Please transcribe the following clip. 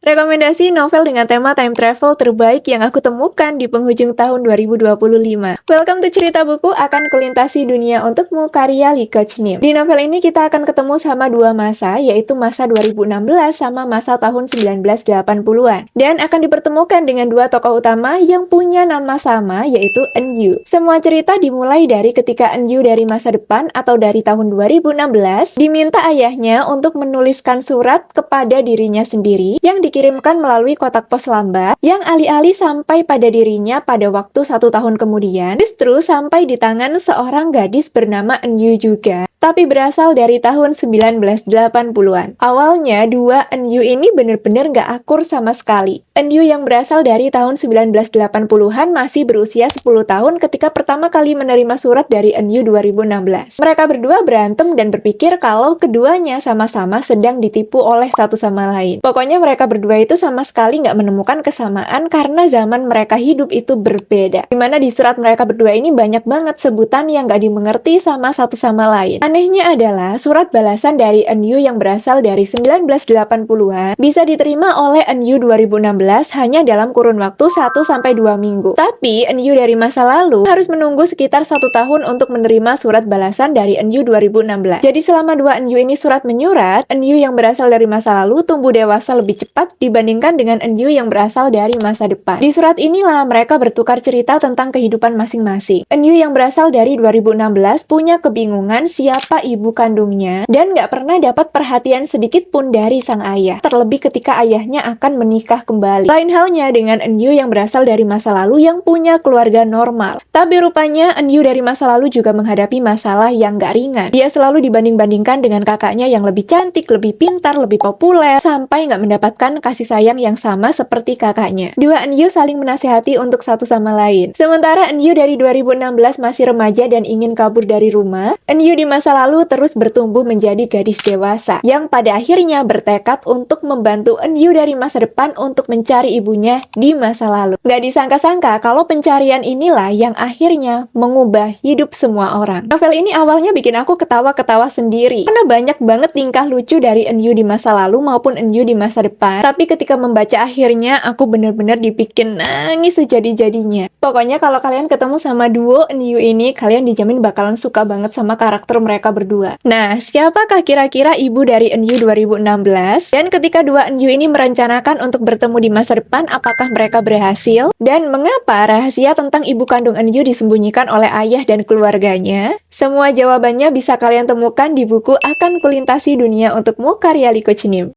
Rekomendasi novel dengan tema time travel terbaik yang aku temukan di penghujung tahun 2025. Welcome to Cerita Buku akan kulintasi dunia untukmu karya Lee Coach Nim. Di novel ini kita akan ketemu sama dua masa, yaitu masa 2016 sama masa tahun 1980-an. Dan akan dipertemukan dengan dua tokoh utama yang punya nama sama, yaitu Eun-yu. Semua cerita dimulai dari ketika Eun-yu dari masa depan atau dari tahun 2016 diminta ayahnya untuk menuliskan surat kepada dirinya sendiri yang dikirimkan melalui kotak pos lambat yang alih-alih sampai pada dirinya pada waktu 1 tahun kemudian, justru sampai di tangan seorang gadis bernama Eun-yu juga, tapi berasal dari tahun 1980-an. Awalnya, dua Eun-yu ini bener-bener gak akur sama sekali. Eun-yu yang berasal dari tahun 1980-an masih berusia 10 tahun ketika pertama kali menerima surat dari Eun-yu 2016. Mereka berdua berantem dan berpikir kalau keduanya sama-sama sedang ditipu oleh satu sama lain. Pokoknya mereka berdua itu sama sekali nggak menemukan kesamaan karena zaman mereka hidup itu berbeda. Dimana di surat mereka berdua ini banyak banget sebutan yang nggak dimengerti sama satu sama lain. Anehnya adalah surat balasan dari Eun-yu yang berasal dari 1980-an bisa diterima oleh Eun-yu 2016 hanya dalam kurun waktu 1-2 minggu. Tapi Eun-yu dari masa lalu harus menunggu sekitar 1 tahun untuk menerima surat balasan dari Eun-yu 2016. Jadi selama dua Eun-yu ini surat menyurat, Eun-yu yang berasal dari masa lalu tumbuh dewasa lebih cepat dibandingkan dengan Eun-yu yang berasal dari masa depan. Di surat inilah mereka bertukar cerita tentang kehidupan masing-masing. Eun-yu yang berasal dari 2016 punya kebingungan siapa ibu kandungnya dan nggak pernah dapat perhatian sedikit pun dari sang ayah, terlebih ketika ayahnya akan menikah kembali. Lain halnya dengan Eun-yu yang berasal dari masa lalu yang punya keluarga normal. Tapi rupanya Eun-yu dari masa lalu juga menghadapi masalah yang nggak ringan. Dia selalu dibanding-bandingkan dengan kakaknya yang lebih cantik, lebih pintar, lebih populer, sampai nggak mendapatkan kasih sayang yang sama seperti kakaknya. Dua Eun-yu saling menasihati untuk satu sama lain. Sementara Eun-yu dari 2016 masih remaja dan ingin kabur dari rumah, Eun-yu di masa lalu terus bertumbuh menjadi gadis dewasa, yang pada akhirnya bertekad untuk membantu Eun-yu dari masa depan untuk mencari ibunya di masa lalu. Nggak disangka-sangka kalau pencarian inilah yang akhirnya mengubah hidup semua orang. Novel ini awalnya bikin aku ketawa-ketawa sendiri, karena banyak banget tingkah lucu dari Eun-yu di masa lalu maupun Eun-yu di masa depan. Tapi ketika membaca akhirnya, aku bener-bener dibikin nangis sejadi-jadinya. Pokoknya kalau kalian ketemu sama duo Eun-yu ini, kalian dijamin bakalan suka banget sama karakter mereka berdua. Nah, siapakah kira-kira ibu dari Eun-yu 2016? Dan ketika dua Eun-yu ini merencanakan untuk bertemu di masa depan, apakah mereka berhasil? Dan mengapa rahasia tentang ibu kandung Eun-yu disembunyikan oleh ayah dan keluarganya? Semua jawabannya bisa kalian temukan di buku Akan Kulintasi Dunia Untukmu karya Lee Coach Nim.